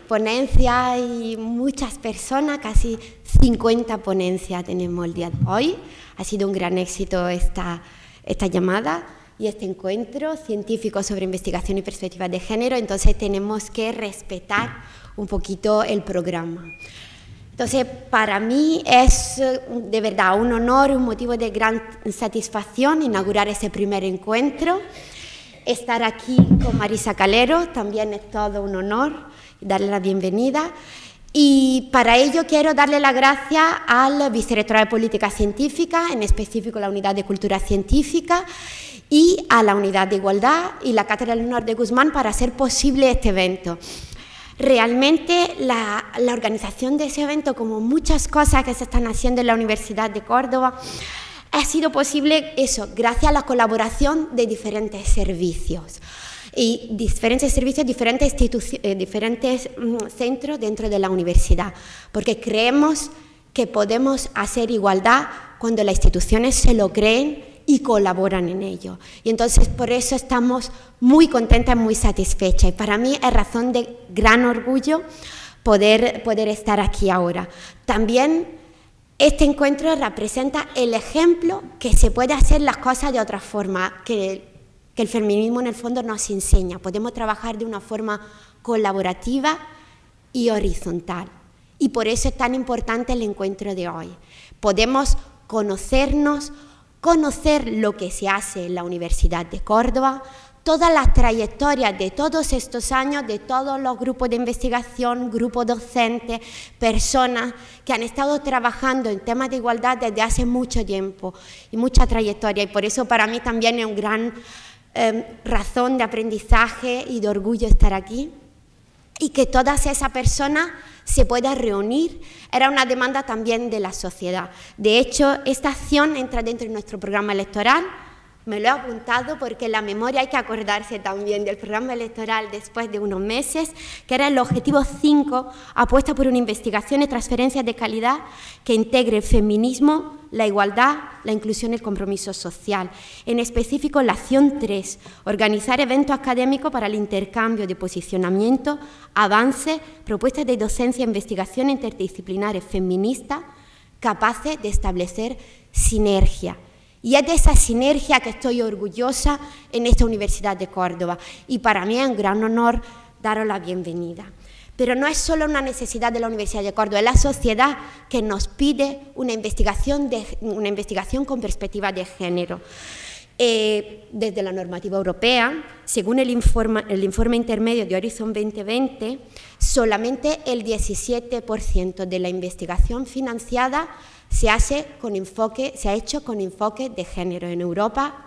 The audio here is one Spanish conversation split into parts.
ponencias y muchas personas, casi 50 ponencias tenemos el día de hoy. Ha sido un gran éxito esta llamada y este encuentro científico sobre investigación y perspectivas de género, entonces tenemos que respetar un poquito el programa. Entonces, para mí es de verdad un honor, un motivo de gran satisfacción inaugurar ese primer encuentro. Estar aquí con Marisa Calero también es todo un honor, darle la bienvenida. Y para ello quiero darle las gracias al Vicerrectorado de Política Científica, en específico la Unidad de Cultura Científica, y a la Unidad de Igualdad y la Cátedra Leonor de Guzmán para hacer posible este evento. Realmente la organización de ese evento, como muchas cosas que se están haciendo en la Universidad de Córdoba, ha sido posible eso, gracias a la colaboración de diferentes servicios. Y diferentes centros dentro de la universidad, porque creemos que podemos hacer igualdad cuando las instituciones se lo creen y colaboran en ello. Y entonces por eso estamos muy contentas, muy satisfechas. Y para mí es razón de gran orgullo poder estar aquí ahora. También este encuentro representa el ejemplo que se puede hacer las cosas de otra forma, que el feminismo en el fondo nos enseña. Podemos trabajar de una forma colaborativa y horizontal. Y por eso es tan importante el encuentro de hoy. Podemos conocernos, conocer lo que se hace en la Universidad de Córdoba, todas las trayectorias de todos estos años, de todos los grupos de investigación, grupos docentes, personas que han estado trabajando en temas de igualdad desde hace mucho tiempo y mucha trayectoria. Y por eso para mí también es un gran razón de aprendizaje y de orgullo estar aquí. Y que todas esas personas se puedan reunir, era una demanda también de la sociedad. De hecho, esta acción entra dentro de nuestro programa electoral, me lo he apuntado porque en la memoria hay que acordarse también del programa electoral después de unos meses, que era el objetivo 5, apuesta por una investigación y transferencia de calidad que integre el feminismo, la igualdad, la inclusión y el compromiso social. En específico, la acción 3, organizar eventos académicos para el intercambio de posicionamiento, avances, propuestas de docencia e investigación interdisciplinares feministas capaces de establecer sinergia. Y es de esa sinergia que estoy orgullosa en esta Universidad de Córdoba. Y para mí es un gran honor daros la bienvenida. Pero no es solo una necesidad de la Universidad de Córdoba, es la sociedad que nos pide una investigación con perspectiva de género. Desde la normativa europea, según el informe intermedio de Horizon 2020, solamente el 17% de la investigación financiada se ha hecho con enfoque de género. En Europa,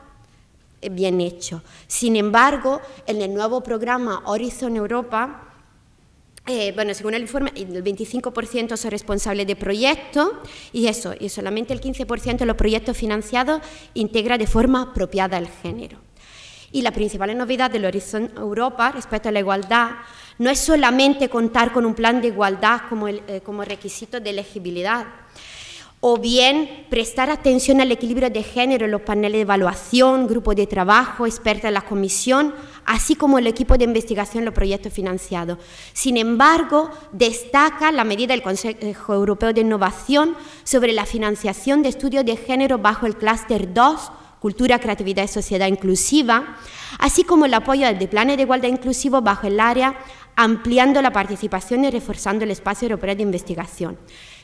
bien hecho. Sin embargo, en el nuevo programa Horizon Europa, según el informe, el 25% son responsables de proyectos y solamente el 15% de los proyectos financiados integra de forma apropiada el género. Y la principal novedad del Horizon Europa respecto a la igualdad no es solamente contar con un plan de igualdad como requisito de elegibilidad, o bien prestar atención al equilibrio de género en los paneles de evaluación, grupos de trabajo, expertas en la comisión, así como el equipo de investigación en los proyectos financiados. Sin embargo, destaca la medida del Consejo Europeo de Innovación sobre la financiación de estudios de género bajo el clúster 2, Cultura, Creatividad y Sociedad Inclusiva, así como el apoyo de planes de igualdad inclusivo bajo el área, ampliando la participación y reforzando el espacio europeo de investigación.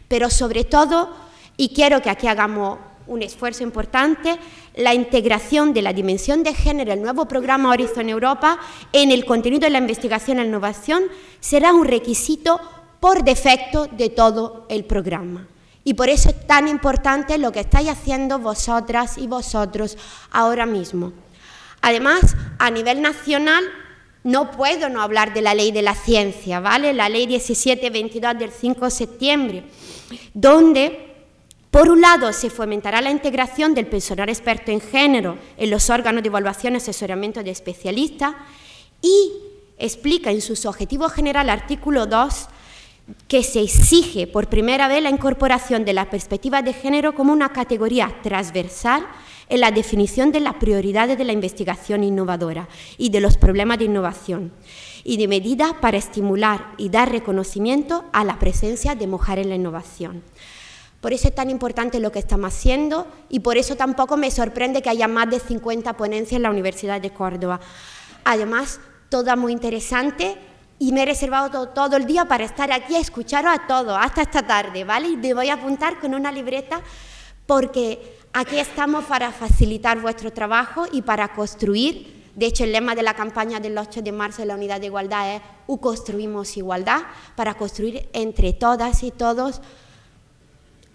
Pero sobre todo, y quiero que aquí hagamos un esfuerzo importante, la integración de la dimensión de género en el nuevo programa Horizon Europa en el contenido de la investigación e innovación será un requisito por defecto de todo el programa. Y por eso es tan importante lo que estáis haciendo vosotras y vosotros ahora mismo. Además, a nivel nacional, no puedo no hablar de la Ley de la Ciencia, ¿vale? La Ley 1722 del 5 de septiembre, donde por un lado, se fomentará la integración del personal experto en género en los órganos de evaluación y asesoramiento de especialistas y explica en sus objetivos generales, artículo 2, que se exige por primera vez la incorporación de la perspectiva de género como una categoría transversal en la definición de las prioridades de la investigación innovadora y de los problemas de innovación, y de medidas para estimular y dar reconocimiento a la presencia de mujeres en la innovación. Por eso es tan importante lo que estamos haciendo y por eso tampoco me sorprende que haya más de 50 ponencias en la Universidad de Córdoba. Además, todas muy interesantes, y me he reservado todo el día para estar aquí a escucharos a todos, hasta esta tarde, ¿vale? Y me voy a apuntar con una libreta porque aquí estamos para facilitar vuestro trabajo y para construir. De hecho, el lema de la campaña del 8 de marzo de la Unidad de Igualdad es construimos igualdad, para construir entre todas y todos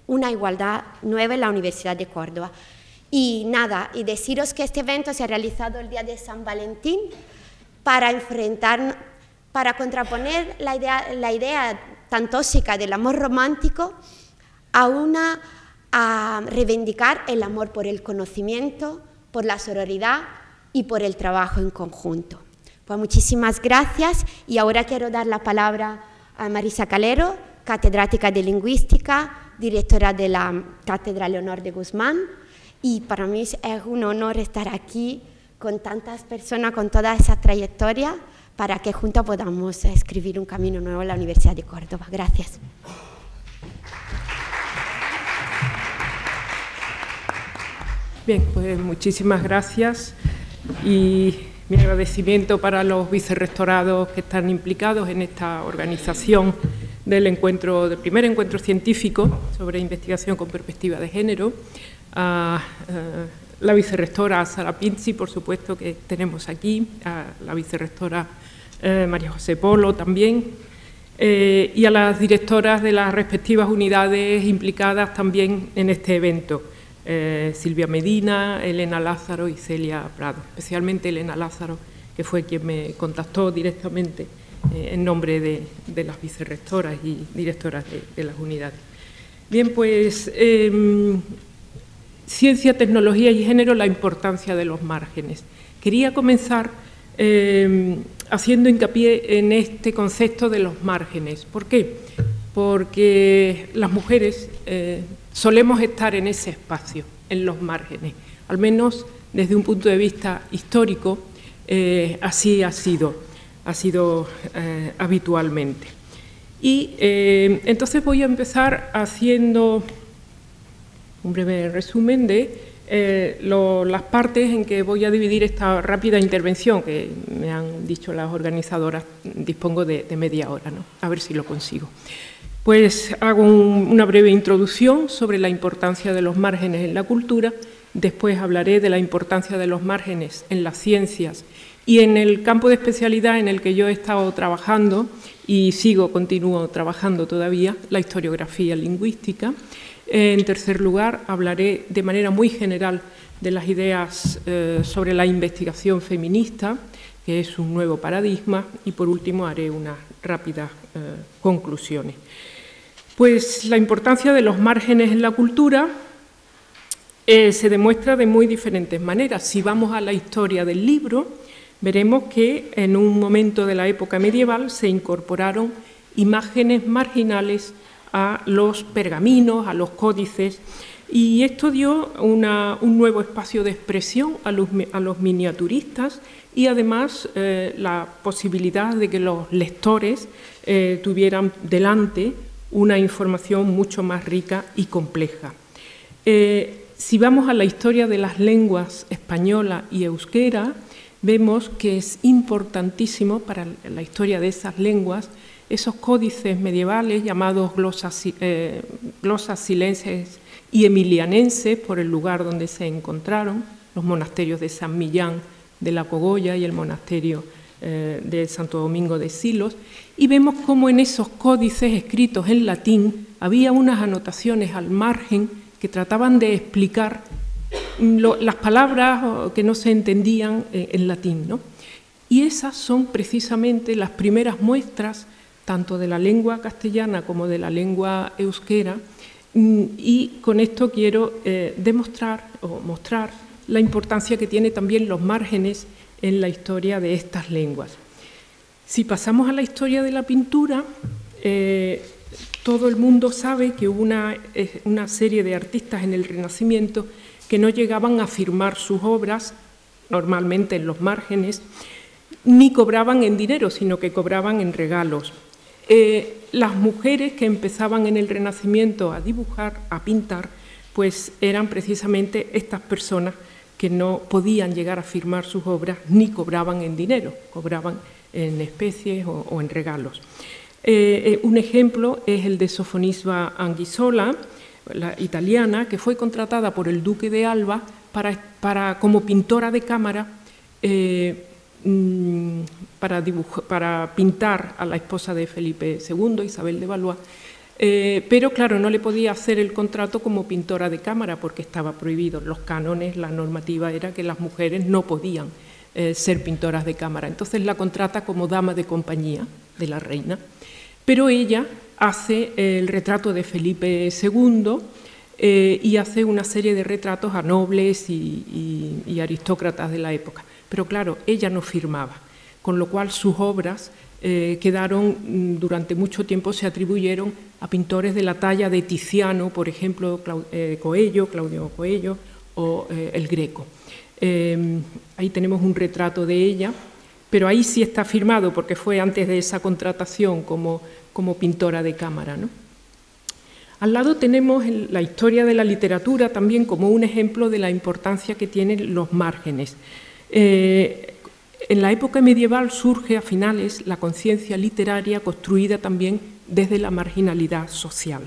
una igualdad nueva en la Universidad de Córdoba. Y nada, y deciros que este evento se ha realizado el día de San Valentín para contraponer la idea tan tóxica del amor romántico a reivindicar el amor por el conocimiento, por la sororidad y por el trabajo en conjunto. Pues muchísimas gracias y ahora quiero dar la palabra a Marisa Calero, catedrática de Lingüística, directora de la Cátedra Leonor de Guzmán, y para mí es un honor estar aquí con tantas personas, con toda esa trayectoria, para que juntos podamos escribir un camino nuevo en la Universidad de Córdoba. Gracias. Bien, pues muchísimas gracias y mi agradecimiento para los vicerrectorados que están implicados en esta organización del primer encuentro científico sobre investigación con perspectiva de género, a la vicerrectora Sara Pinzi, por supuesto, que tenemos aquí, a la vicerrectora María José Polo también, y a las directoras de las respectivas unidades implicadas también en este evento, Silvia Medina, Elena Lázaro y Celia Prado, especialmente Elena Lázaro, que fue quien me contactó directamente en nombre de las vicerrectoras y directoras de las unidades. Bien, pues ciencia, tecnología y género, la importancia de los márgenes. Quería comenzar haciendo hincapié en este concepto de los márgenes. ¿Por qué? Porque las mujeres solemos estar en ese espacio, en los márgenes, al menos desde un punto de vista histórico, así ha sido habitualmente. Y entonces voy a empezar haciendo un breve resumen de las partes en que voy a dividir esta rápida intervención, que me han dicho las organizadoras, dispongo de media hora, ¿no? A ver si lo consigo. Pues hago una breve introducción sobre la importancia de los márgenes en la cultura, después hablaré de la importancia de los márgenes en las ciencias y en el campo de especialidad en el que yo he estado trabajando y continúo trabajando todavía, la historiografía lingüística. En tercer lugar, hablaré de manera muy general de las ideas sobre la investigación feminista, que es un nuevo paradigma, y por último haré unas rápidas conclusiones. Pues la importancia de los márgenes en la cultura se demuestra de muy diferentes maneras. Si vamos a la historia del libro, veremos que en un momento de la época medieval se incorporaron imágenes marginales a los pergaminos, a los códices, y esto dio un nuevo espacio de expresión a los miniaturistas y además la posibilidad de que los lectores tuvieran delante una información mucho más rica y compleja. Si vamos a la historia de las lenguas española y euskera, vemos que es importantísimo para la historia de esas lenguas esos códices medievales llamados glosas silenses y emilianenses, por el lugar donde se encontraron, los monasterios de San Millán de la Cogolla y el monasterio de Santo Domingo de Silos, y vemos cómo en esos códices escritos en latín había unas anotaciones al margen que trataban de explicar las palabras que no se entendían en latín, ¿no? Y esas son precisamente las primeras muestras tanto de la lengua castellana como de la lengua euskera, y con esto quiero demostrar o mostrar la importancia que tienen también los márgenes en la historia de estas lenguas. Si pasamos a la historia de la pintura, todo el mundo sabe que hubo una serie de artistas en el Renacimiento que no llegaban a firmar sus obras, normalmente en los márgenes, ni cobraban en dinero, sino que cobraban en regalos. Las mujeres que empezaban en el Renacimiento a dibujar, a pintar, pues eran precisamente estas personas que no podían llegar a firmar sus obras ni cobraban en dinero, cobraban en especies o en regalos. Un ejemplo es el de Sofonisba Anguissola, la italiana, que fue contratada por el duque de Alba como pintora de cámara para pintar a la esposa de Felipe II, Isabel de Valois, pero claro, no le podía hacer el contrato como pintora de cámara porque estaba prohibido. Los cánones, la normativa era que las mujeres no podían ser pintoras de cámara. Entonces la contrata como dama de compañía de la reina, pero ella hace el retrato de Felipe II y hace una serie de retratos a nobles y aristócratas de la época. Pero claro, ella no firmaba, con lo cual sus obras quedaron, durante mucho tiempo se atribuyeron a pintores de la talla de Tiziano, por ejemplo, Claudio Coello o el Greco. Ahí tenemos un retrato de ella, pero ahí sí está firmado porque fue antes de esa contratación como pintora de cámara, ¿no? Al lado tenemos la historia de la literatura también como un ejemplo de la importancia que tienen los márgenes. En la época medieval surge a finales la conciencia literaria construida también desde la marginalidad social.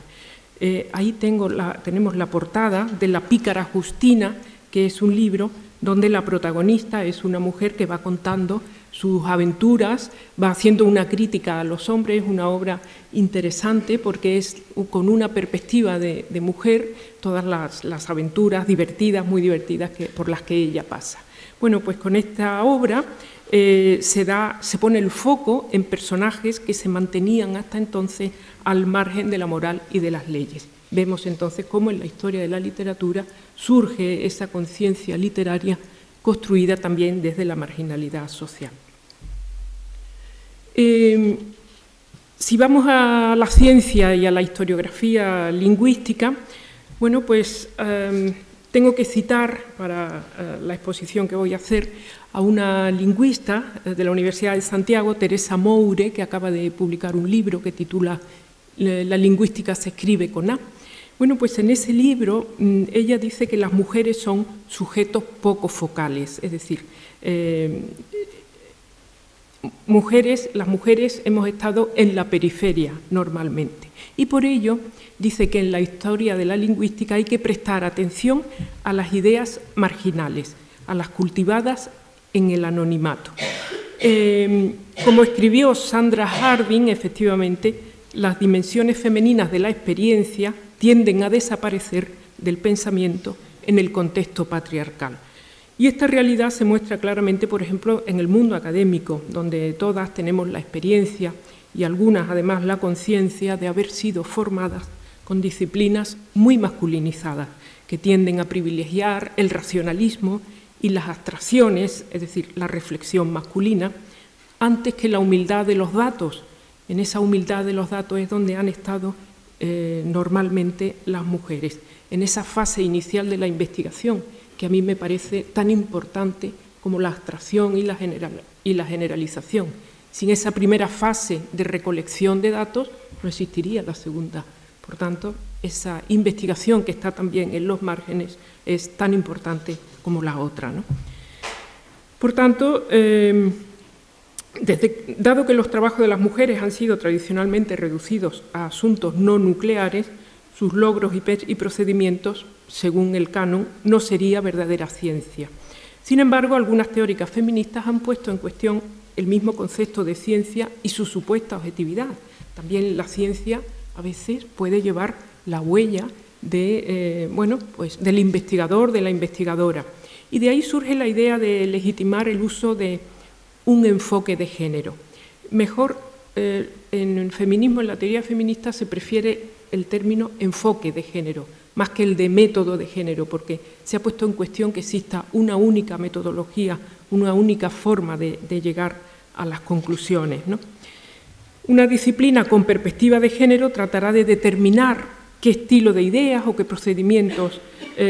Ahí tenemos la portada de La pícara Justina, que es un libro donde la protagonista es una mujer que va contando sus aventuras, va haciendo una crítica a los hombres, una obra interesante porque es con una perspectiva de mujer todas las aventuras divertidas, muy divertidas por las que ella pasa. Bueno, pues con esta obra se pone el foco en personajes que se mantenían hasta entonces al margen de la moral y de las leyes. Vemos entonces cómo en la historia de la literatura surge esa conciencia literaria construida también desde la marginalidad social. Si vamos a la ciencia y a la historiografía lingüística, bueno, pues tengo que citar para la exposición que voy a hacer a una lingüista de la Universidad de Santiago, Teresa Moure, que acaba de publicar un libro que titula La lingüística se escribe con A. Bueno, pues en ese libro ella dice que las mujeres son sujetos poco focales, es decir, las mujeres hemos estado en la periferia normalmente y por ello dice que en la historia de la lingüística hay que prestar atención a las ideas marginales, a las cultivadas en el anonimato. Como escribió Sandra Harding, efectivamente, las dimensiones femeninas de la experiencia tienden a desaparecer del pensamiento en el contexto patriarcal. Y esta realidad se muestra claramente, por ejemplo, en el mundo académico, donde todas tenemos la experiencia y algunas, además, la conciencia de haber sido formadas con disciplinas muy masculinizadas, que tienden a privilegiar el racionalismo y las abstracciones, es decir, la reflexión masculina, antes que la humildad de los datos. En esa humildad de los datos es donde han estado normalmente las mujeres, en esa fase inicial de la investigación, que a mí me parece tan importante como la abstracción y la generalización. Sin esa primera fase de recolección de datos no existiría la segunda. Por tanto, esa investigación que está también en los márgenes es tan importante como la otra, ¿no? Por tanto, dado que los trabajos de las mujeres han sido tradicionalmente reducidos a asuntos no nucleares, sus logros y procedimientos, según el canon, no sería verdadera ciencia. Sin embargo, algunas teóricas feministas han puesto en cuestión el mismo concepto de ciencia y su supuesta objetividad. También la ciencia a veces puede llevar la huella del investigador, de la investigadora. Y de ahí surge la idea de legitimar el uso de un enfoque de género. Mejor, en el feminismo, en la teoría feminista, se prefiere el término enfoque de género, más que el de método de género, porque se ha puesto en cuestión que exista una única metodología, una única forma de llegar a las conclusiones, ¿no? Una disciplina con perspectiva de género tratará de determinar qué estilo de ideas o qué procedimientos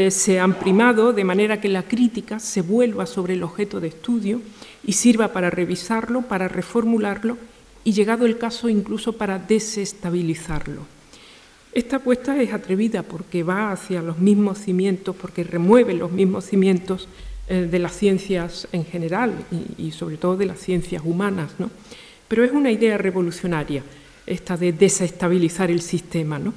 se han primado, de manera que la crítica se vuelva sobre el objeto de estudio y sirva para revisarlo, para reformularlo y, llegado el caso, incluso para desestabilizarlo. Esta apuesta es atrevida porque va hacia los mismos cimientos, porque remueve los mismos cimientos de las ciencias en general y sobre todo de las ciencias humanas, ¿no? Pero es una idea revolucionaria, esta de desestabilizar el sistema, ¿no?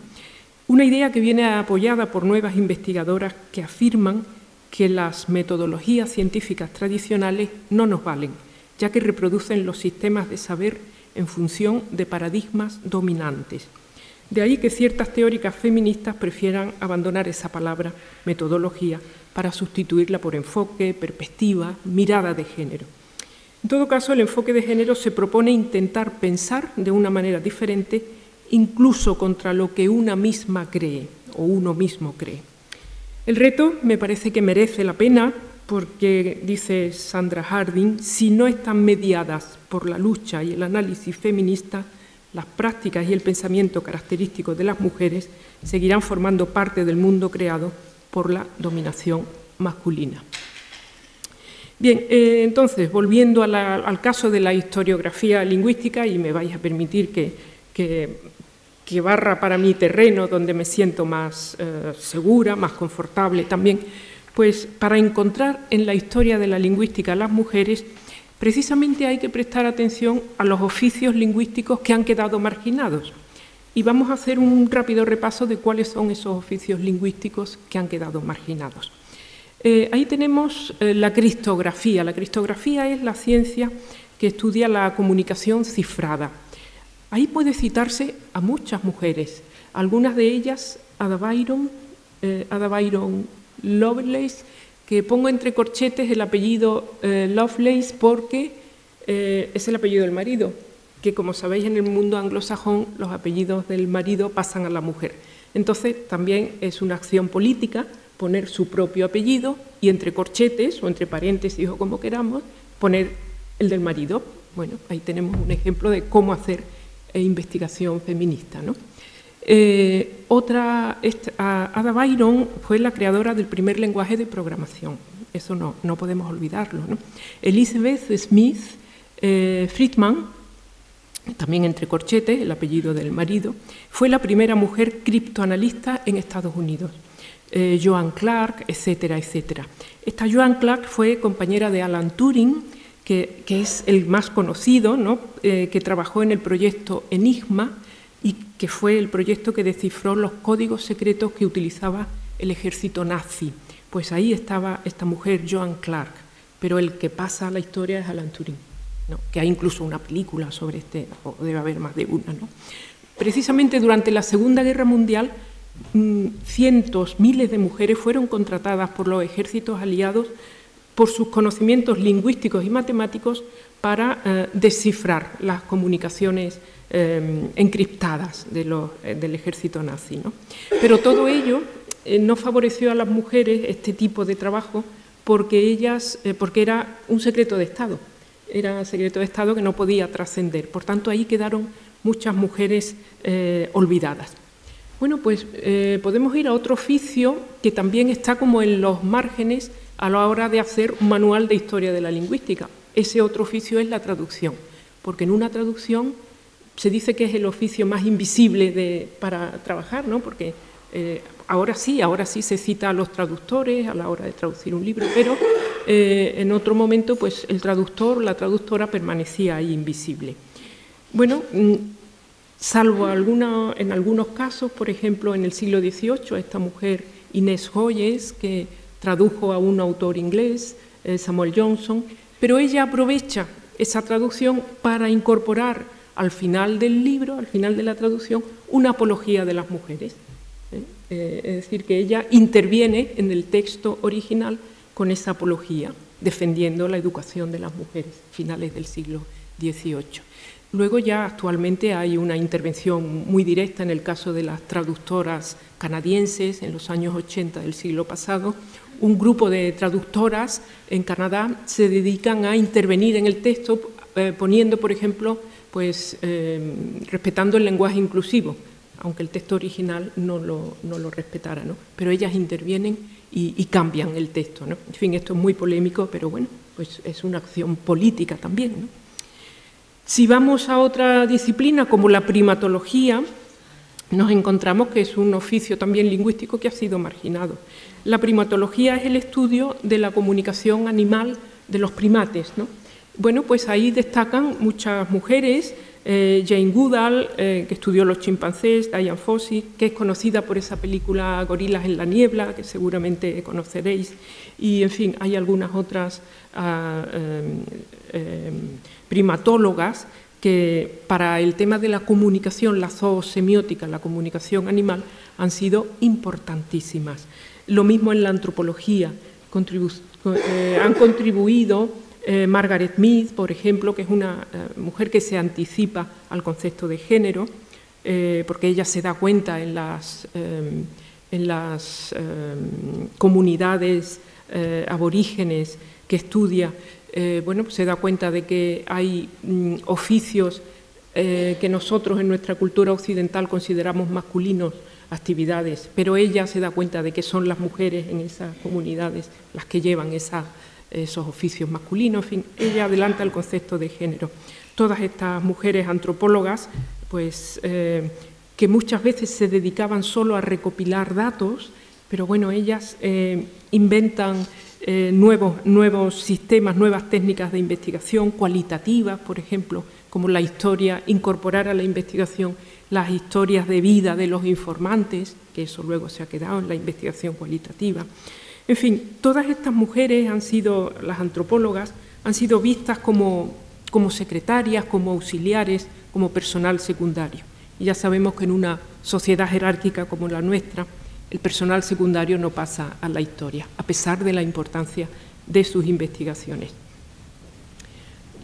Una idea que viene apoyada por nuevas investigadoras que afirman que las metodologías científicas tradicionales no nos valen, ya que reproducen los sistemas de saber en función de paradigmas dominantes. De ahí que ciertas teóricas feministas prefieran abandonar esa palabra metodología para sustituirla por enfoque, perspectiva, mirada de género. En todo caso, el enfoque de género se propone intentar pensar de una manera diferente, incluso contra lo que una misma cree o uno mismo cree. El reto me parece que merece la pena porque, dice Sandra Harding, si no están mediadas por la lucha y el análisis feminista, las prácticas y el pensamiento característicos de las mujeres seguirán formando parte del mundo creado por la dominación masculina. Bien, entonces, volviendo al caso de la historiografía lingüística, y me vais a permitir que barra para mi terreno donde me siento más segura, más confortable también, pues para encontrar en la historia de la lingüística a las mujeres, precisamente hay que prestar atención a los oficios lingüísticos que han quedado marginados. Y vamos a hacer un rápido repaso de cuáles son esos oficios lingüísticos que han quedado marginados. Ahí tenemos la criptografía. La criptografía es la ciencia que estudia la comunicación cifrada. Ahí puede citarse a muchas mujeres, algunas de ellas Ada Byron Lovelace, que pongo entre corchetes el apellido Lovelace porque es el apellido del marido, que como sabéis en el mundo anglosajón los apellidos del marido pasan a la mujer. Entonces también es una acción política poner su propio apellido y entre corchetes o entre paréntesis o como queramos poner el del marido. Bueno, ahí tenemos un ejemplo de cómo hacer investigación feminista, ¿no? Ada Byron fue la creadora del primer lenguaje de programación, eso no podemos olvidarlo, ¿no? Elizabeth Smith Friedman, también entre corchetes, el apellido del marido, fue la primera mujer criptoanalista en Estados Unidos. Joan Clark, etcétera, etcétera. Esta Joan Clark fue compañera de Alan Turing, que es el más conocido, ¿no? Que trabajó en el proyecto Enigma y que fue el proyecto que descifró los códigos secretos que utilizaba el ejército nazi. Pues ahí estaba esta mujer, Joan Clark, pero el que pasa a la historia es Alan Turing, ¿no? Que hay incluso una película sobre o debe haber más de una, ¿no? Precisamente durante la Segunda Guerra Mundial, cientos, miles de mujeres fueron contratadas por los ejércitos aliados por sus conocimientos lingüísticos y matemáticos para descifrar las comunicaciones encriptadas del ejército nazi, ¿no? Pero todo ello no favoreció a las mujeres este tipo de trabajo porque era un secreto de Estado, era un secreto de Estado que no podía trascender. Por tanto, ahí quedaron muchas mujeres olvidadas. Bueno, pues podemos ir a otro oficio que también está como en los márgenes a la hora de hacer un manual de historia de la lingüística. Ese otro oficio es la traducción, porque en una traducción se dice que es el oficio más invisible para trabajar, ¿no? Porque ahora sí se cita a los traductores a la hora de traducir un libro, pero en otro momento pues el traductor o la traductora permanecía ahí invisible. Bueno, salvo en algunos casos, por ejemplo, en el siglo XVIII, esta mujer Inés Hoyes, que tradujo a un autor inglés, Samuel Johnson, pero ella aprovecha esa traducción para incorporar al final del libro, al final de la traducción, una apología de las mujeres. Es decir, que ella interviene en el texto original con esa apología, defendiendo la educación de las mujeres, finales del siglo XVIII. Luego ya actualmente hay una intervención muy directa en el caso de las traductoras canadienses en los años 80 del siglo pasado. Un grupo de traductoras en Canadá se dedican a intervenir en el texto poniendo, por ejemplo, pues, respetando el lenguaje inclusivo. aunque el texto original no lo respetara, ¿no? Pero ellas intervienen y cambian el texto, ¿no? En fin, esto es muy polémico, pero bueno, pues es una acción política también, ¿no? Si vamos a otra disciplina como la primatología, nos encontramos que es un oficio también lingüístico que ha sido marginado. La primatología es el estudio de la comunicación animal de los primates, ¿no? Bueno, pues ahí destacan muchas mujeres, Jane Goodall, que estudió los chimpancés, Dian Fossey, que es conocida por esa película Gorilas en la niebla, que seguramente conoceréis, y en fin, hay algunas otras primatólogas que para el tema de la comunicación, la zoosemiótica, la comunicación animal, han sido importantísimas. Lo mismo en la antropología, han contribuido Margaret Mead, por ejemplo, que es una mujer que se anticipa al concepto de género, porque ella se da cuenta en las comunidades aborígenes que estudia, bueno, pues se da cuenta de que hay oficios que nosotros en nuestra cultura occidental consideramos masculinos, actividades, pero ella se da cuenta de que son las mujeres en esas comunidades las que llevan esos oficios masculinos. En fin, ella adelanta el concepto de género. Todas estas mujeres antropólogas, pues que muchas veces se dedicaban solo a recopilar datos, pero bueno, ellas inventan nuevos sistemas, nuevas técnicas de investigación cualitativas, por ejemplo, como la historia, incorporar a la investigación las historias de vida de los informantes, que eso luego se ha quedado en la investigación cualitativa. En fin, todas estas mujeres las antropólogas, han sido vistas como secretarias, como auxiliares, como personal secundario. Y ya sabemos que en una sociedad jerárquica como la nuestra, el personal secundario no pasa a la historia, a pesar de la importancia de sus investigaciones.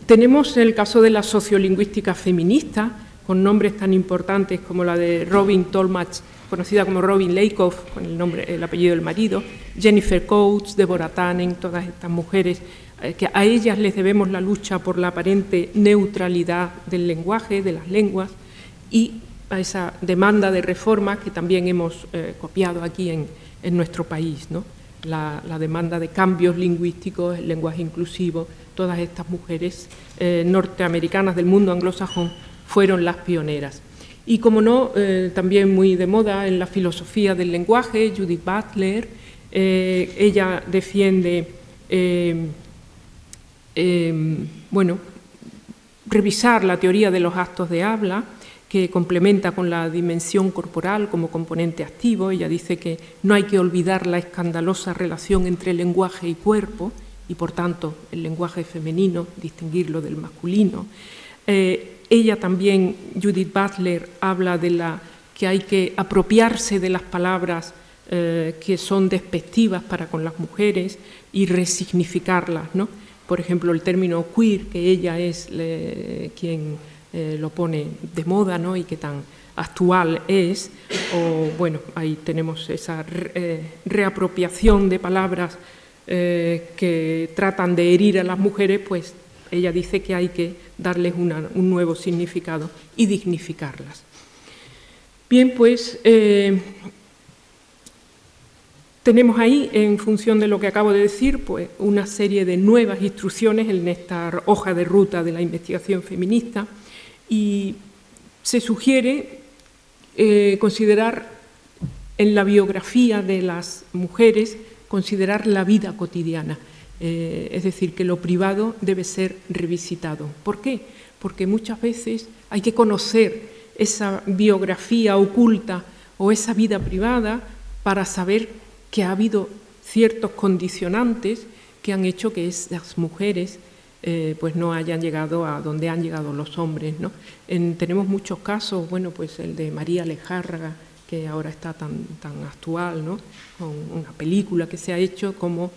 Tenemos el caso de la sociolingüística feminista, con nombres tan importantes como la de Robin Tolmach, conocida como Robin Lakoff, con el apellido del marido, Jennifer Coates, Deborah Tannen, todas estas mujeres, que a ellas les debemos la lucha por la aparente neutralidad del lenguaje, de las lenguas, y a esa demanda de reforma que también hemos copiado aquí en nuestro país, ¿no? La demanda de cambios lingüísticos, el lenguaje inclusivo, todas estas mujeres norteamericanas del mundo anglosajón fueron las pioneras. Y como no, también muy de moda en la filosofía del lenguaje, Judith Butler, ella defiende, bueno, revisar la teoría de los actos de habla, que complementa con la dimensión corporal como componente activo. Ella dice que no hay que olvidar la escandalosa relación entre lenguaje y cuerpo, y por tanto el lenguaje femenino, distinguirlo del masculino. Ella también, Judith Butler, habla de que hay que apropiarse de las palabras que son despectivas para con las mujeres y resignificarlas, ¿no? Por ejemplo, el término queer, que ella es quien lo pone de moda, ¿no? Y que tan actual es, o bueno, ahí tenemos esa reapropiación de palabras que tratan de herir a las mujeres, pues ella dice que hay que darles un nuevo significado y dignificarlas. Bien, pues tenemos ahí, en función de lo que acabo de decir, pues una serie de nuevas instrucciones en esta hoja de ruta de la investigación feminista, y se sugiere considerar en la biografía de las mujeres, considerar la vida cotidiana. Es decir, que lo privado debe ser revisitado. ¿Por qué? Porque muchas veces hay que conocer esa biografía oculta o esa vida privada para saber que ha habido ciertos condicionantes que han hecho que esas mujeres pues no hayan llegado a donde han llegado los hombres, ¿no? Tenemos muchos casos, bueno, pues el de María Lejárraga, que ahora está tan actual, ¿no? Con una película que se ha hecho como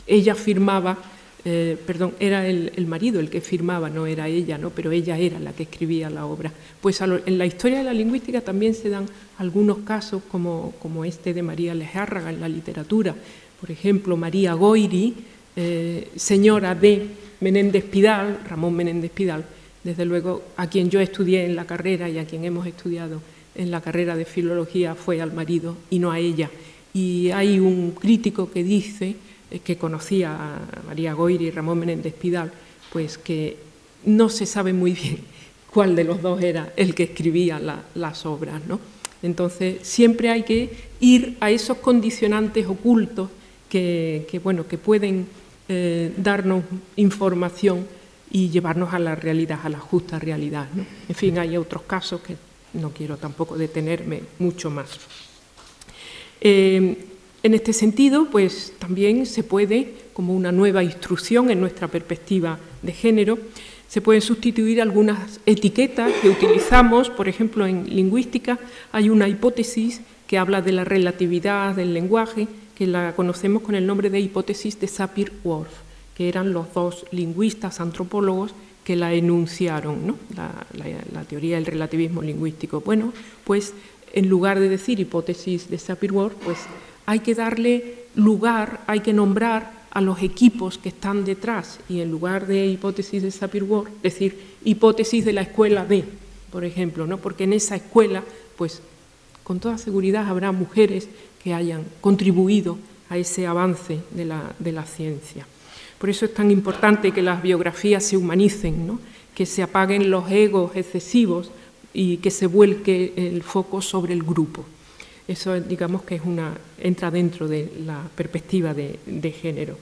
ella firmaba, perdón, era el marido el que firmaba, no era ella, ¿no? Pero ella era la que escribía la obra. Pues en la historia de la lingüística también se dan algunos casos como este de María Lejárraga en la literatura. Por ejemplo, María Goyri, señora de Menéndez Pidal, Ramón Menéndez Pidal, Desde luego, a quien yo estudié en la carrera y a quien hemos estudiado en la carrera de filología fue al marido y no a ella. Y hay un crítico que dice, que conocía a María Goyri y Ramón Menéndez Pidal, pues que no se sabe muy bien cuál de los dos era el que escribía las obras, ¿no? Entonces, siempre hay que ir a esos condicionantes ocultos que pueden darnos información y llevarnos a la realidad, a la justa realidad, ¿no? En fin, hay otros casos que no quiero tampoco detenerme mucho más. En este sentido, pues también se puede, como una nueva instrucción en nuestra perspectiva de género, se pueden sustituir algunas etiquetas que utilizamos. Por ejemplo, en lingüística hay una hipótesis que habla de la relatividad del lenguaje, que la conocemos con el nombre de hipótesis de Sapir-Whorf, que eran los dos lingüistas antropólogos que la enunciaron, ¿no? La teoría del relativismo lingüístico. Bueno, pues en lugar de decir hipótesis de Sapir-Whorf, pues hay que darle lugar, hay que nombrar a los equipos que están detrás, y en lugar de hipótesis de Sapir-Whorf, decir hipótesis de la escuela de, por ejemplo, ¿no? Porque en esa escuela, pues con toda seguridad habrá mujeres que hayan contribuido a ese avance de la ciencia. Por eso es tan importante que las biografías se humanicen, ¿no? Que se apaguen los egos excesivos y que se vuelque el foco sobre el grupo. Eso, digamos, que entra dentro de la perspectiva de género.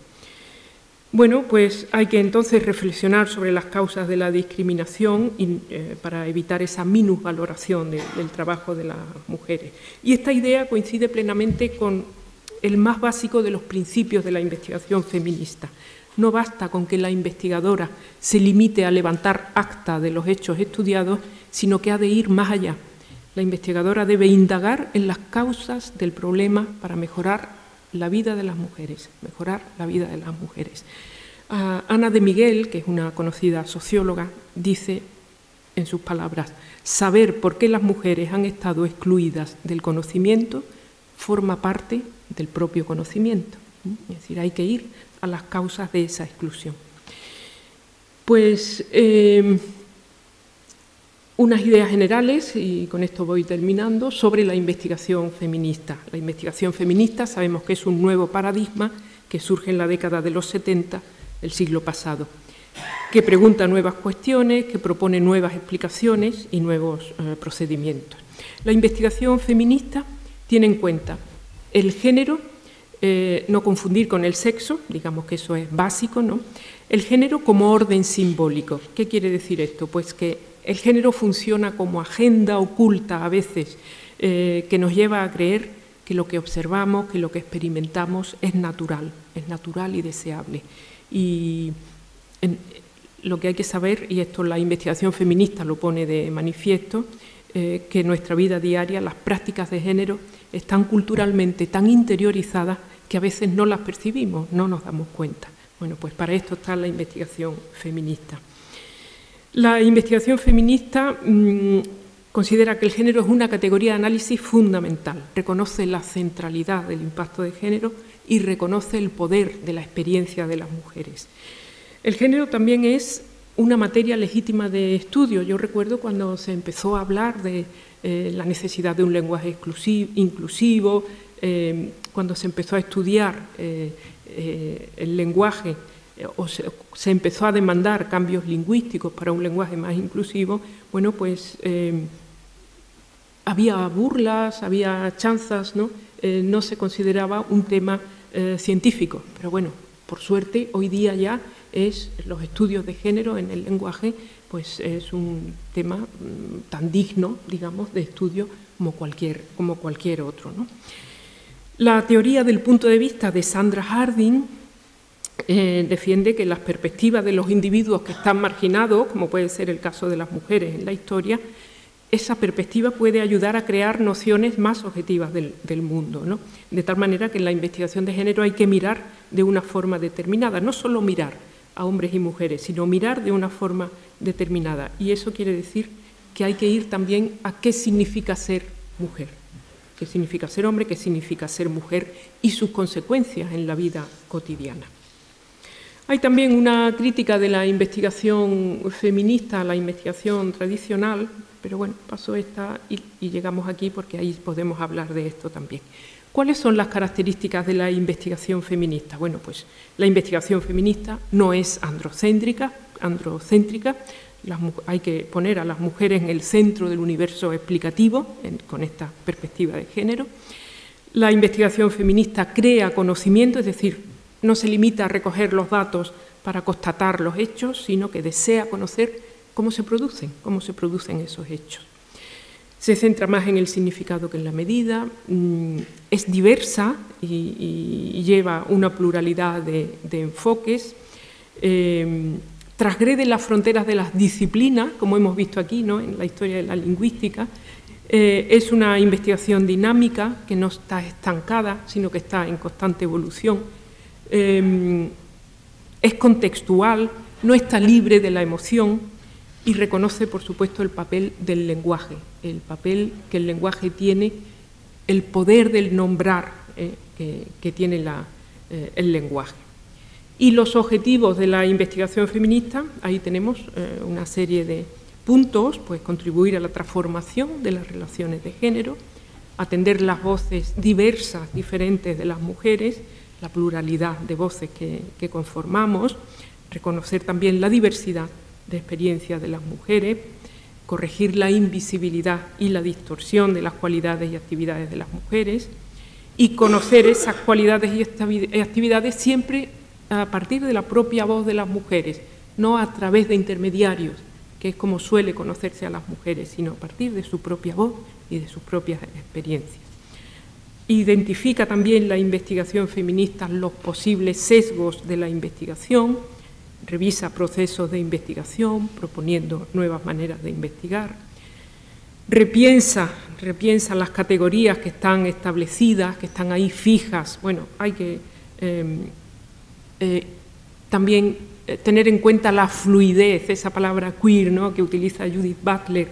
Bueno, pues hay que entonces reflexionar sobre las causas de la discriminación para evitar esa minusvaloración del trabajo de las mujeres. Y esta idea coincide plenamente con el más básico de los principios de la investigación feminista. No basta con que la investigadora se limite a levantar acta de los hechos estudiados, sino que ha de ir más allá. La investigadora debe indagar en las causas del problema para mejorar la vida de las mujeres, Ana de Miguel, que es una conocida socióloga, dice en sus palabras: saber por qué las mujeres han estado excluidas del conocimiento forma parte del propio conocimiento. Es decir, hay que ir a las causas de esa exclusión. Pues unas ideas generales, y con esto voy terminando, sobre la investigación feminista. La investigación feminista sabemos que es un nuevo paradigma que surge en la década de los 70 del siglo pasado, que pregunta nuevas cuestiones, que propone nuevas explicaciones y nuevos procedimientos. La investigación feminista tiene en cuenta el género, no confundir con el sexo, digamos que eso es básico, ¿no? El género como orden simbólico. ¿Qué quiere decir esto? Pues que el género funciona como agenda oculta a veces, que nos lleva a creer que lo que observamos, que lo que experimentamos es natural y deseable. Y lo que hay que saber, y esto la investigación feminista lo pone de manifiesto, que en nuestra vida diaria las prácticas de género están culturalmente tan interiorizadas que a veces no las percibimos, no nos damos cuenta. Bueno, pues para esto está la investigación feminista. La investigación feminista considera que el género es una categoría de análisis fundamental, reconoce la centralidad del impacto de género y reconoce el poder de la experiencia de las mujeres. El género también es una materia legítima de estudio. Yo recuerdo cuando se empezó a hablar de la necesidad de un lenguaje inclusivo, cuando se empezó a estudiar el lenguaje, o se empezó a demandar cambios lingüísticos para un lenguaje más inclusivo, bueno, pues había burlas, había chanzas, ¿no? No se consideraba un tema científico, pero bueno, por suerte hoy día ya los estudios de género en el lenguaje, pues es un tema tan digno, digamos, de estudio como cualquier otro, ¿no? La teoría del punto de vista de Sandra Harding defiende que las perspectivas de los individuos que están marginados, como puede ser el caso de las mujeres en la historia, esa perspectiva puede ayudar a crear nociones más objetivas del mundo, ¿no? De tal manera que en la investigación de género hay que mirar de una forma determinada, no solo mirar a hombres y mujeres, sino mirar de una forma determinada. Y eso quiere decir que hay que ir también a qué significa ser mujer, qué significa ser hombre, qué significa ser mujer y sus consecuencias en la vida cotidiana. Hay también una crítica de la investigación feminista a la investigación tradicional, pero bueno, paso esta y llegamos aquí porque ahí podemos hablar de esto también. ¿Cuáles son las características de la investigación feminista? Bueno, pues la investigación feminista no es androcéntrica. Hay que poner a las mujeres en el centro del universo explicativo, con esta perspectiva de género. La investigación feminista crea conocimiento, es decir, no se limita a recoger los datos para constatar los hechos, sino que desea conocer cómo se producen esos hechos. Se centra más en el significado que en la medida, es diversa y lleva una pluralidad de enfoques, transgrede las fronteras de las disciplinas, como hemos visto aquí, ¿no?, en la historia de la lingüística. Es una investigación dinámica que no está estancada, sino que está en constante evolución. Es contextual, no está libre de la emoción y reconoce, por supuesto, el papel del lenguaje, el papel que el lenguaje tiene, el poder del nombrar que tiene el lenguaje. Y los objetivos de la investigación feminista, ahí tenemos una serie de puntos, pues contribuir a la transformación de las relaciones de género, atender las voces diversas, diferentes de las mujeres, la pluralidad de voces que conformamos, reconocer también la diversidad de experiencias de las mujeres, corregir la invisibilidad y la distorsión de las cualidades y actividades de las mujeres y conocer esas cualidades y actividades siempre a partir de la propia voz de las mujeres, no a través de intermediarios, que es como suele conocerse a las mujeres, sino a partir de su propia voz y de sus propias experiencias. Identifica también la investigación feminista los posibles sesgos de la investigación, revisa procesos de investigación, proponiendo nuevas maneras de investigar, repiensa las categorías que están establecidas, que están ahí fijas. Bueno, hay que también tener en cuenta la fluidez, esa palabra queer, ¿no?, que utiliza Judith Butler.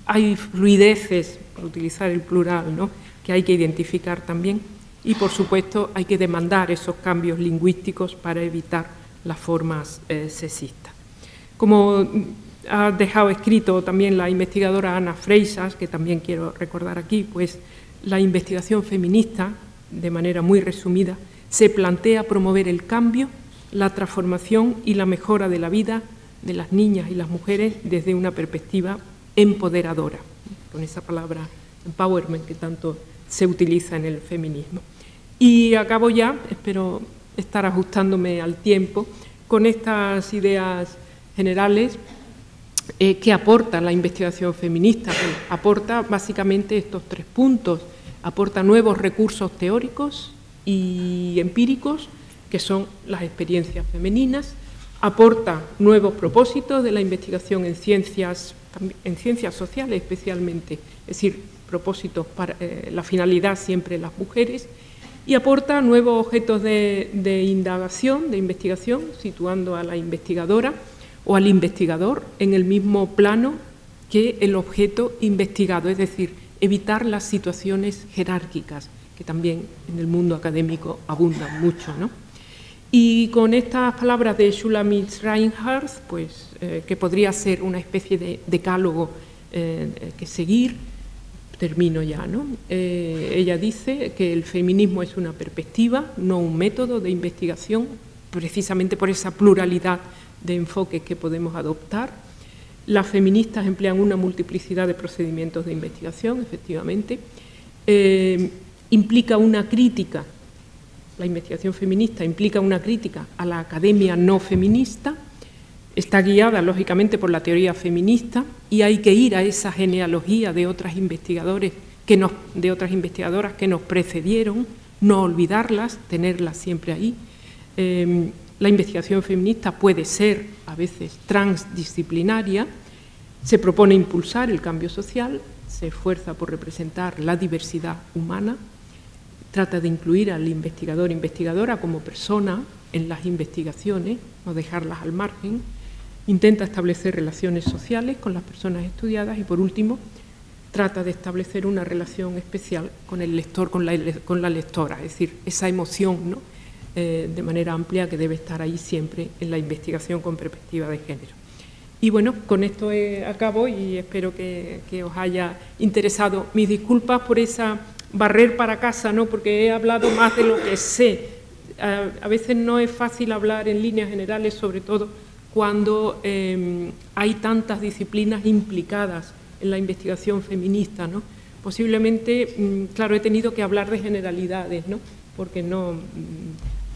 Hay fluideces, por utilizar el plural, ¿no?, que hay que identificar también y, por supuesto, hay que demandar esos cambios lingüísticos para evitar las formas sexistas. Como ha dejado escrito también la investigadora Anna Freixas, que también quiero recordar aquí, pues la investigación feminista, de manera muy resumida, se plantea promover el cambio, la transformación y la mejora de la vida de las niñas y las mujeres desde una perspectiva empoderadora, con esa palabra empowerment que tanto se utiliza en el feminismo. Y acabo ya, espero estar ajustándome al tiempo, con estas ideas generales que aporta la investigación feminista. Aporta básicamente estos 3 puntos, aporta nuevos recursos teóricos y empíricos, que son las experiencias femeninas, aporta nuevos propósitos de la investigación en ciencias sociales especialmente, es decir, propósitos para la finalidad siempre las mujeres, y aporta nuevos objetos de indagación, de investigación, situando a la investigadora o al investigador en el mismo plano que el objeto investigado, es decir, evitar las situaciones jerárquicas, que también en el mundo académico abundan mucho, ¿no? Y con estas palabras de Shulamit Reinhardt, pues, que podría ser una especie de decálogo que seguir, termino ya, ¿no? Ella dice que el feminismo es una perspectiva, no un método de investigación, precisamente por esa pluralidad de enfoques que podemos adoptar. Las feministas emplean una multiplicidad de procedimientos de investigación, efectivamente. Implica una crítica, la investigación feminista implica una crítica a la academia no feminista, está guiada lógicamente por la teoría feminista y hay que ir a esa genealogía de otras investigadoras que nos precedieron, no olvidarlas, tenerlas siempre ahí. La investigación feminista puede ser a veces transdisciplinaria, se propone impulsar el cambio social, se esfuerza por representar la diversidad humana, trata de incluir al investigador e investigadora como persona en las investigaciones, no dejarlas al margen, intenta establecer relaciones sociales con las personas estudiadas y, por último, trata de establecer una relación especial con el lector, con la lectora, es decir, esa emoción, ¿no?, de manera amplia, que debe estar ahí siempre en la investigación con perspectiva de género. Y bueno, con esto acabo y espero que os haya interesado. Mis disculpas por esa barrer para casa, ¿no? Porque he hablado más de lo que sé. A veces no es fácil hablar en líneas generales, sobre todo cuando hay tantas disciplinas implicadas en la investigación feminista, ¿no? Posiblemente, claro, he tenido que hablar de generalidades, ¿no? Porque no,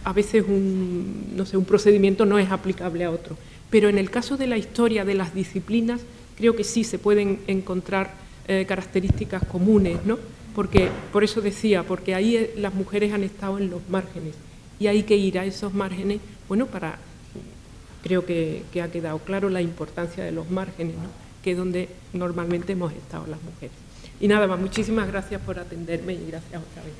a veces no sé, un procedimiento no es aplicable a otro. Pero en el caso de la historia de las disciplinas, creo que sí se pueden encontrar características comunes, ¿no? Porque, por eso decía, porque ahí las mujeres han estado en los márgenes y hay que ir a esos márgenes, bueno, creo que ha quedado claro la importancia de los márgenes, ¿no? Que es donde normalmente hemos estado las mujeres. Y nada más, muchísimas gracias por atenderme y gracias otra vez.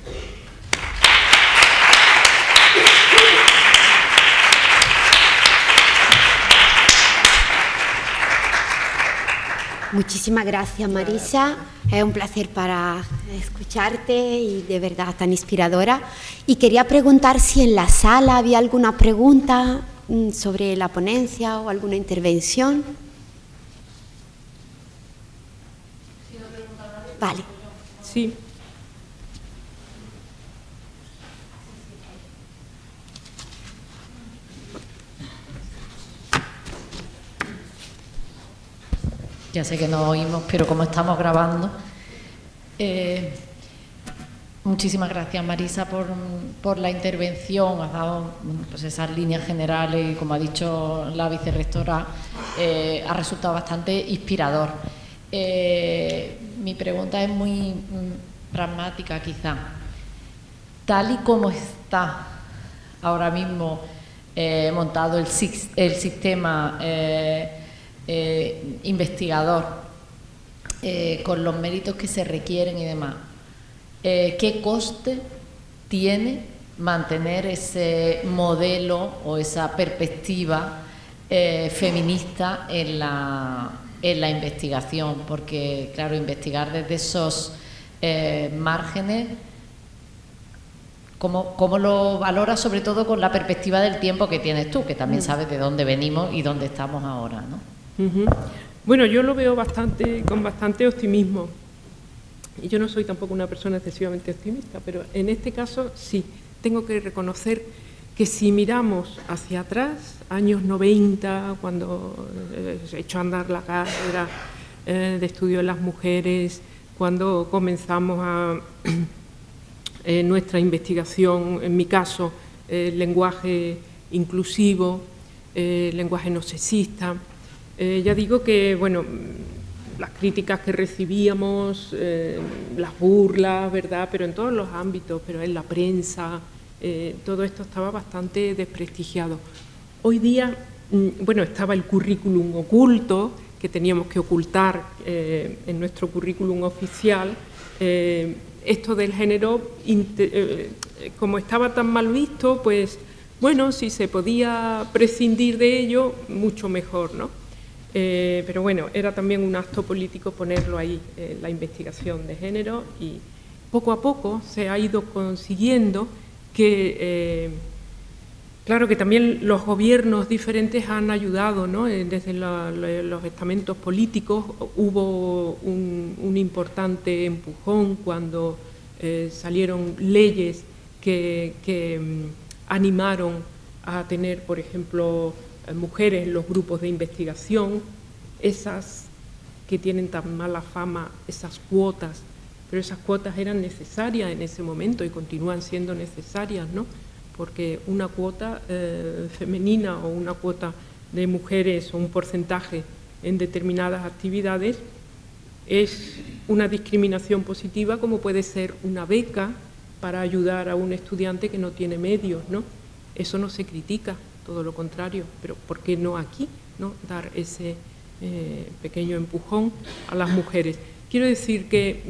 Muchísimas gracias, Marisa. Es un placer para escucharte y de verdad tan inspiradora. Y quería preguntar si en la sala había alguna pregunta sobre la ponencia o alguna intervención. Vale. Sí. Ya sé que no oímos, pero como estamos grabando, muchísimas gracias, Marisa, por la intervención. Has dado pues esas líneas generales y, como ha dicho la vicerrectora, ha resultado bastante inspirador. Mi pregunta es muy pragmática, quizá. Tal y como está ahora mismo montado el sistema investigador, con los méritos que se requieren y demás, ¿qué coste tiene mantener ese modelo o esa perspectiva feminista en la investigación? Porque, claro, investigar desde esos márgenes, ¿cómo lo valoras, sobre todo con la perspectiva del tiempo que tienes tú, que también sabes de dónde venimos y dónde estamos ahora, ¿no? Bueno, yo lo veo con bastante optimismo. Y yo no soy tampoco una persona excesivamente optimista, pero en este caso sí, tengo que reconocer que si miramos hacia atrás, años 90, cuando se echó a andar la cátedra de estudio de las mujeres, cuando comenzamos nuestra investigación, en mi caso, lenguaje inclusivo, lenguaje no sexista. Ya digo que, bueno, las críticas que recibíamos, las burlas, ¿verdad?, pero en todos los ámbitos, pero en la prensa, todo esto estaba bastante desprestigiado. Hoy día, bueno, estaba el currículum oculto, que teníamos que ocultar en nuestro currículum oficial. Esto del género, como estaba tan mal visto, pues, bueno, si se podía prescindir de ello, mucho mejor, ¿no? Pero bueno, era también un acto político ponerlo ahí, la investigación de género, y poco a poco se ha ido consiguiendo que, claro, que también los gobiernos diferentes han ayudado, ¿no? Desde los estamentos políticos hubo un importante empujón cuando salieron leyes que animaron a tener, por ejemplo, mujeres en los grupos de investigación, esas que tienen tan mala fama, esas cuotas, pero esas cuotas eran necesarias en ese momento y continúan siendo necesarias, ¿no? Porque una cuota femenina o una cuota de mujeres o un porcentaje en determinadas actividades es una discriminación positiva, como puede ser una beca para ayudar a un estudiante que no tiene medios, ¿no? Eso no se critica, todo lo contrario, pero ¿por qué no aquí, ¿no?, dar ese pequeño empujón a las mujeres? Quiero decir que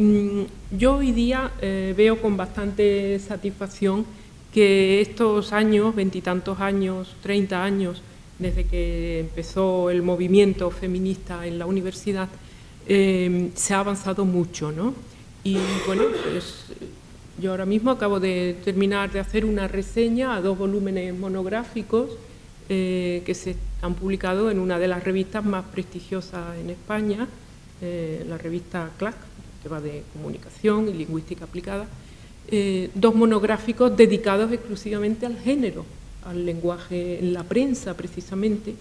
yo hoy día veo con bastante satisfacción que estos años, 20 y tantos años, 30 años, desde que empezó el movimiento feminista en la universidad, se ha avanzado mucho, ¿no? Y bueno, pues Yo ahora mismo acabo de terminar de hacer una reseña a 2 volúmenes monográficos que se han publicado en una de las revistas más prestigiosas en España, la revista CLAC, que va de comunicación y lingüística aplicada. 2 monográficos dedicados exclusivamente al género, al lenguaje en la prensa precisamente.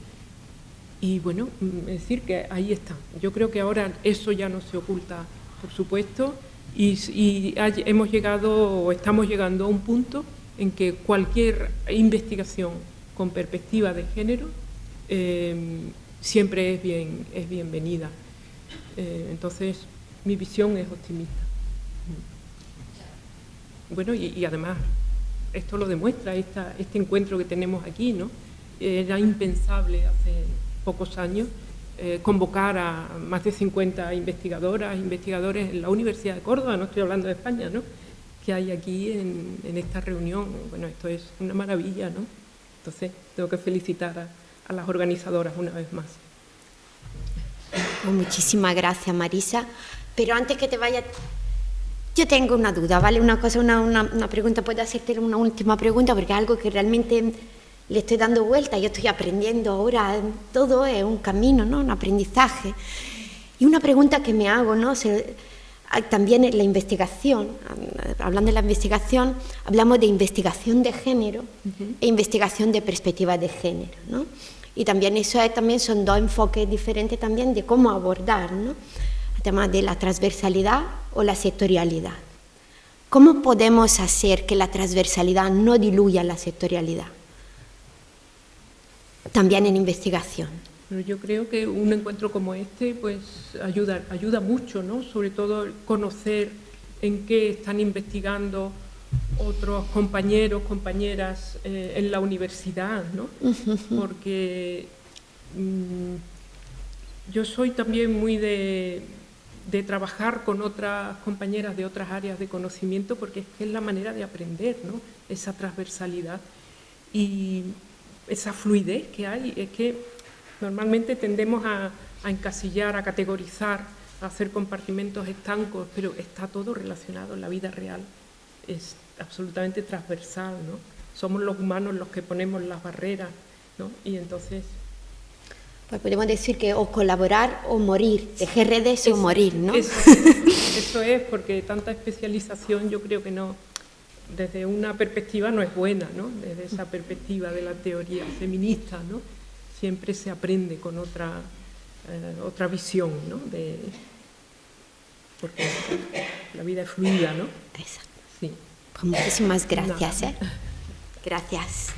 Y bueno, es decir que ahí está. Yo creo que ahora eso ya no se oculta, por supuesto, y hemos llegado o estamos llegando a un punto en que cualquier investigación con perspectiva de género siempre es bienvenida. Entonces, mi visión es optimista. Bueno, y además, esto lo demuestra este encuentro que tenemos aquí, ¿no? Era impensable hace pocos años convocar a más de 50 investigadoras, investigadores en la Universidad de Córdoba, no estoy hablando de España, ¿no?, que hay aquí en esta reunión. Bueno, esto es una maravilla, ¿no? Entonces, tengo que felicitar a las organizadoras una vez más. Muchísimas gracias, Marisa. Pero antes que te vayas, yo tengo una duda, ¿vale? Una pregunta, puedo hacerte una última pregunta, porque es algo que realmente le estoy dando vuelta, yo estoy aprendiendo ahora, todo es un camino, ¿no?, un aprendizaje. Y una pregunta que me hago, ¿no?, también en la investigación, hablando de la investigación, hablamos de investigación de género e investigación de perspectiva de género, ¿no? Y también también son 2 enfoques diferentes también de cómo abordar, ¿no?, el tema de la transversalidad o la sectorialidad. ¿Cómo podemos hacer que la transversalidad no diluya la sectorialidad? También en investigación. Pero yo creo que un encuentro como este pues ayuda mucho, ¿no? Sobre todo conocer en qué están investigando otros compañeros, compañeras en la universidad, ¿no? Porque yo soy también muy de trabajar con otras compañeras de otras áreas de conocimiento, porque es que es la manera de aprender, ¿no?, esa transversalidad y esa fluidez que hay. Es que normalmente tendemos a encasillar, a categorizar, a hacer compartimentos estancos, pero está todo relacionado en la vida real, es absolutamente transversal, ¿no? Somos los humanos los que ponemos las barreras, ¿no? Y entonces... Pues podemos decir que o colaborar o morir, de GRDS o morir, ¿no? Eso es, porque tanta especialización yo creo que no, desde una perspectiva no es buena, ¿no? Desde esa perspectiva de la teoría feminista, ¿no?, siempre se aprende con otra visión, ¿no?, porque la vida es fluida, ¿no? Exacto. Sí. Pues muchísimas gracias, Gracias.